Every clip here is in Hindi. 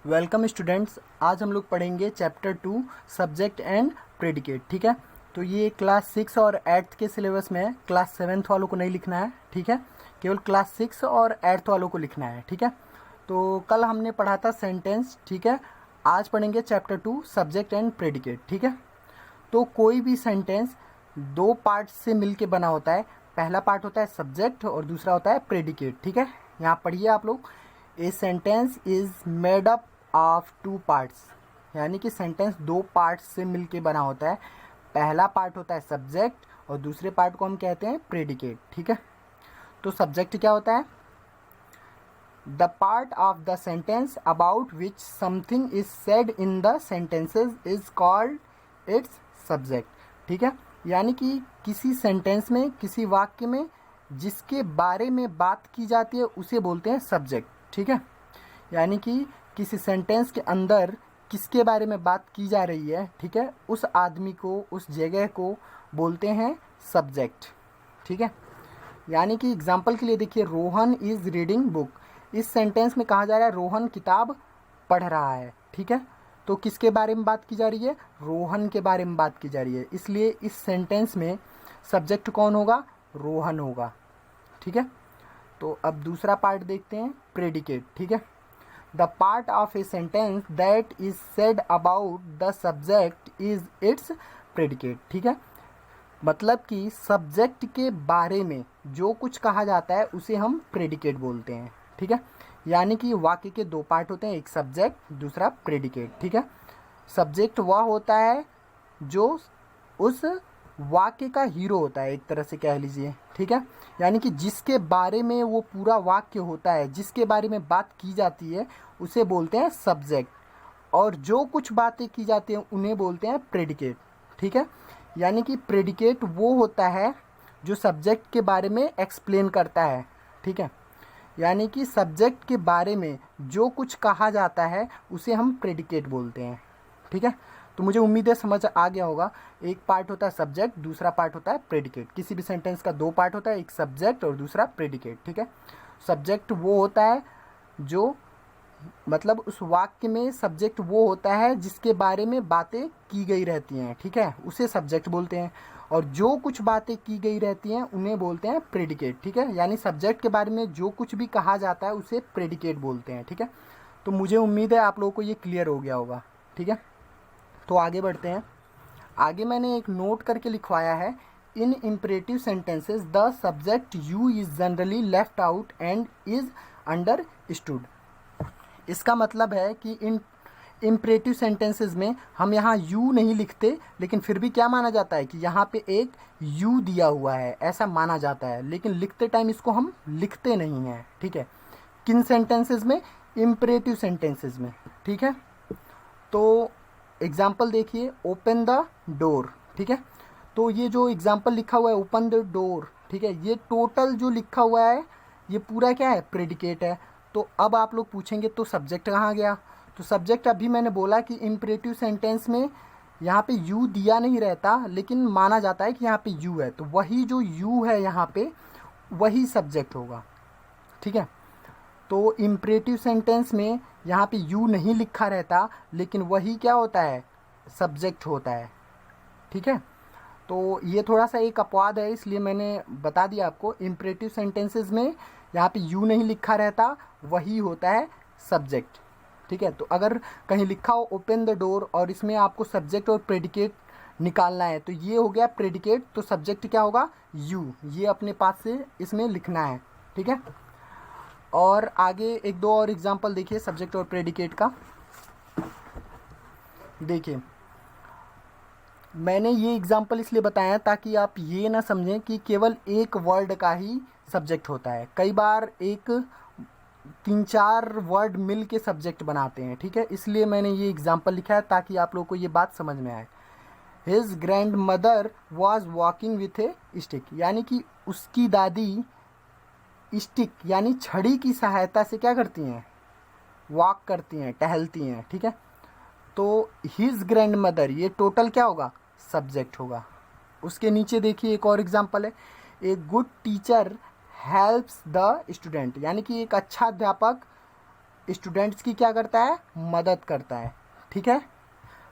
Welcome students. आज हम लोग पढ़ेंगे चैप्टर 2 सब्जेक्ट एंड प्रेडिकेट। ठीक है, तो ये क्लास 6 और 8 के सिलेबस में है। क्लास 7th वालों को नहीं लिखना है, ठीक है, केवल क्लास 6 और 8th वालों को लिखना है। ठीक है, तो कल हमने पढ़ा था सेंटेंस, ठीक है। आज पढ़ेंगे चैप्टर 2 सब्जेक्ट एंड प्रेडिकेट। ठीक है, तो कोई भी सेंटेंस दो पार्ट से मिलके बना होता है। पहला पार्ट होता है सब्जेक्ट और दूसरा होता है प्रेडिकेट। ठीक है, यहाँ पढ़िए आप लोग। A sentence is made up of two parts, यानी कि सेंटेंस दो पार्ट्स से मिलके बना होता है। पहला पार्ट होता है सब्जेक्ट और दूसरे पार्ट को हम कहते हैं प्रेडिकेट। ठीक है, तो सब्जेक्ट क्या होता है? The part of the sentence about which something is said in the sentences is called its subject. ठीक है, यानी कि किसी सेंटेंस में, किसी वाक्य में जिसके बारे में बात की जाती है उसे बोलते हैं सब्जेक्ट। ठीक है, यानी कि किसी सेंटेंस के अंदर किसके बारे में बात की जा रही है, ठीक है, उस आदमी को, उस जगह को बोलते हैं सब्जेक्ट। ठीक है, यानी कि एग्जाम्पल के लिए देखिए, रोहन इज रीडिंग बुक। इस सेंटेंस में कहा जा रहा है रोहन किताब पढ़ रहा है। ठीक है, तो किसके बारे में बात की जा रही है? रोहन के बारे में बात की जा रही है, इसलिए इस सेंटेंस में सब्जेक्ट कौन होगा? रोहन होगा। ठीक है, तो अब दूसरा पार्ट देखते हैं, प्रेडिकेट। ठीक है, the part of a sentence that is said about the subject is it's predicate. ठीक है, मतलब कि सब्जेक्ट के बारे में जो कुछ कहा जाता है उसे हम प्रेडिकेट बोलते हैं। ठीक है, यानी कि वाक्य के दो पार्ट होते हैं, एक सब्जेक्ट, दूसरा प्रेडिकेट। ठीक है, सब्जेक्ट वह होता है जो उस वाक्य का हीरो होता है, एक तरह से कह लीजिए। ठीक है, यानी कि जिसके बारे में वो पूरा वाक्य होता है, जिसके बारे में बात की जाती है उसे बोलते हैं सब्जेक्ट, और जो कुछ बातें की जाती हैं उन्हें बोलते हैं प्रेडिकेट। ठीक है, यानी कि प्रेडिकेट वो होता है जो सब्जेक्ट के बारे में एक्सप्लेन करता है। ठीक है, यानी कि सब्जेक्ट के बारे में जो कुछ कहा जाता है उसे हम प्रेडिकेट बोलते हैं। ठीक है, तो मुझे उम्मीद है समझ आ गया होगा। एक पार्ट होता है सब्जेक्ट, दूसरा पार्ट होता है प्रेडिकेट। किसी भी सेंटेंस का दो पार्ट होता है, एक सब्जेक्ट और दूसरा प्रेडिकेट। ठीक है, सब्जेक्ट वो होता है जो, मतलब उस वाक्य में सब्जेक्ट वो होता है जिसके बारे में बातें की गई रहती हैं। ठीक है, उसे सब्जेक्ट बोलते हैं, और जो कुछ बातें की गई रहती हैं उन्हें बोलते हैं प्रेडिकेट। ठीक है, यानी सब्जेक्ट के बारे में जो कुछ भी कहा जाता है उसे प्रेडिकेट बोलते हैं। ठीक है, तो मुझे उम्मीद है आप लोगों को ये क्लियर हो गया होगा। ठीक है, तो आगे बढ़ते हैं। आगे मैंने एक नोट करके लिखवाया है, in imperative sentences the subject you is generally left out and is understood. इसका मतलब है कि इन इम्परेटिव सेंटेंसेस में हम यहाँ यू नहीं लिखते, लेकिन फिर भी क्या माना जाता है कि यहाँ पे एक यू दिया हुआ है, ऐसा माना जाता है, लेकिन लिखते टाइम इसको हम लिखते नहीं हैं। ठीक है, किन सेंटेंसेस में? इम्परेटिव सेंटेंसेस में। ठीक है, तो एग्जाम्पल देखिए, ओपन द डोर। ठीक है, तो ये जो एग्जाम्पल लिखा हुआ है ओपन द डोर, ठीक है, ये टोटल जो लिखा हुआ है ये पूरा क्या है? प्रेडिकेट है। तो अब आप लोग पूछेंगे तो सब्जेक्ट कहाँ गया? तो सब्जेक्ट अभी मैंने बोला कि इम्परेटिव सेंटेंस में यहाँ पे यू दिया नहीं रहता, लेकिन माना जाता है कि यहाँ पे यू है, तो वही जो यू है यहाँ पे वही सब्जेक्ट होगा। ठीक है, तो इम्परेटिव सेंटेंस में यहाँ पे यू नहीं लिखा रहता, लेकिन वही क्या होता है? सब्जेक्ट होता है। ठीक है, तो ये थोड़ा सा एक अपवाद है, इसलिए मैंने बता दिया आपको। इम्परेटिव सेंटेंसेस में यहाँ पे यू नहीं लिखा रहता, वही होता है सब्जेक्ट। ठीक है, तो अगर कहीं लिखा हो ओपन द डोर और इसमें आपको सब्जेक्ट और प्रेडिकेट निकालना है, तो ये हो गया प्रेडिकेट, तो सब्जेक्ट क्या होगा? यू। ये अपने पास से इसमें लिखना है। ठीक है, और आगे एक दो और एग्जांपल देखिए सब्जेक्ट और प्रेडिकेट का। देखिए, मैंने ये एग्जांपल इसलिए बताया ताकि आप ये ना समझें कि केवल एक वर्ड का ही सब्जेक्ट होता है। कई बार एक 3-4 वर्ड मिल के सब्जेक्ट बनाते हैं। ठीक है, इसलिए मैंने ये एग्जांपल लिखा है ताकि आप लोगों को ये बात समझ में आए। His grand mother was walking with A stick, यानी कि उसकी दादी स्टिक यानी छड़ी की सहायता से क्या करती हैं? वॉक करती हैं, टहलती हैं। ठीक है, तो हिज ग्रैंड मदर, ये टोटल क्या होगा? सब्जेक्ट होगा। उसके नीचे देखिए एक और एग्जांपल है, a good teacher helps the student, यानी कि एक अच्छा अध्यापक स्टूडेंट्स की क्या करता है, मदद करता है, ठीक है।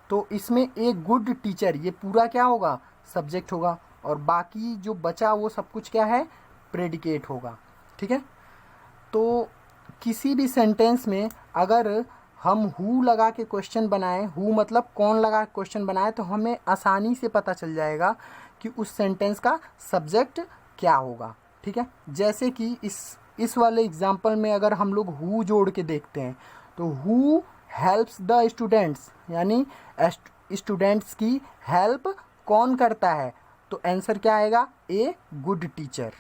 तो इसमें एक गुड टीचर, ये पूरा क्या होगा, सब्जेक्ट होगा, और बाकी जो बचा वो सब कुछ क्या है, प्रेडिकेट होगा, ठीक है। तो किसी भी सेंटेंस में अगर हम हु लगा के क्वेश्चन बनाएं, हु मतलब कौन लगा के क्वेश्चन बनाए, तो हमें आसानी से पता चल जाएगा कि उस सेंटेंस का सब्जेक्ट क्या होगा, ठीक है। जैसे कि इस वाले एग्जाम्पल में अगर हम लोग हु जोड़ के देखते हैं तो हु हेल्प्स द स्टूडेंट्स, यानी स्टूडेंट्स की हेल्प कौन करता है, तो आंसर क्या आएगा, a good teacher,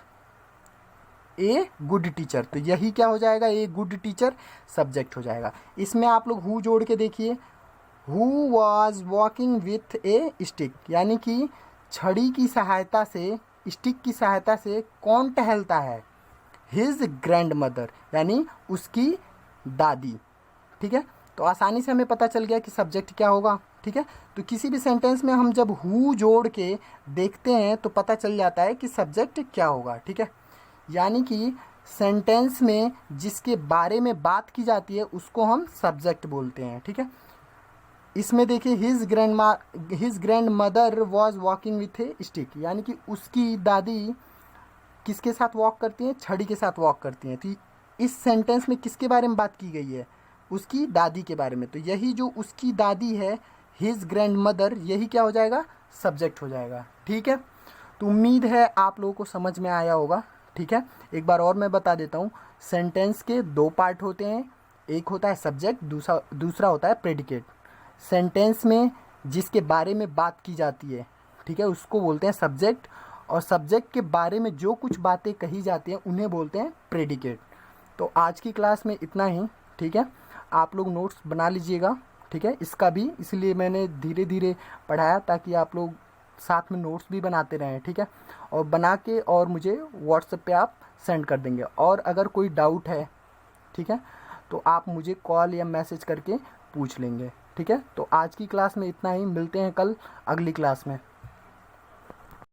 a good teacher. तो यही क्या हो जाएगा, ए गुड टीचर सब्जेक्ट हो जाएगा। इसमें आप लोग हु जोड़ के देखिए, who was walking with A stick, यानी कि छड़ी की सहायता से, स्टिक की सहायता से कौन टहलता है, हिज ग्रैंड मदर, यानी उसकी दादी, ठीक है। तो आसानी से हमें पता चल गया कि सब्जेक्ट क्या होगा, ठीक है। तो किसी भी सेंटेंस में हम जब हु जोड़ के देखते हैं तो पता चल जाता है कि सब्जेक्ट क्या होगा, ठीक है। यानी कि सेंटेंस में जिसके बारे में बात की जाती है उसको हम सब्जेक्ट बोलते हैं, ठीक है। इसमें देखिए his grand mother was walking with A stick, यानी कि उसकी दादी किसके साथ वॉक करती हैं, छड़ी के साथ वॉक करती हैं। तो इस सेंटेंस में किसके बारे में बात की गई है, उसकी दादी के बारे में। तो यही जो उसकी दादी है, हिज ग्रैंड मदर, यही क्या हो जाएगा, सब्जेक्ट हो जाएगा, ठीक है। तो उम्मीद है आप लोगों को समझ में आया होगा, ठीक है। एक बार और मैं बता देता हूँ, सेंटेंस के दो पार्ट होते हैं, एक होता है सब्जेक्ट, दूसरा होता है प्रेडिकेट। सेंटेंस में जिसके बारे में बात की जाती है, ठीक है, उसको बोलते हैं सब्जेक्ट, और सब्जेक्ट के बारे में जो कुछ बातें कही जाती हैं उन्हें बोलते हैं प्रेडिकेट। तो आज की क्लास में इतना ही, ठीक है। आप लोग नोट्स बना लीजिएगा, ठीक है। इसका भी इसलिए मैंने धीरे धीरे पढ़ाया ताकि आप लोग साथ में नोट्स भी बनाते रहें, ठीक है। और बना के और मुझे व्हाट्सएप पे आप सेंड कर देंगे, और अगर कोई डाउट है, ठीक है, तो आप मुझे कॉल या मैसेज करके पूछ लेंगे, ठीक है। तो आज की क्लास में इतना ही, मिलते हैं कल अगली क्लास में।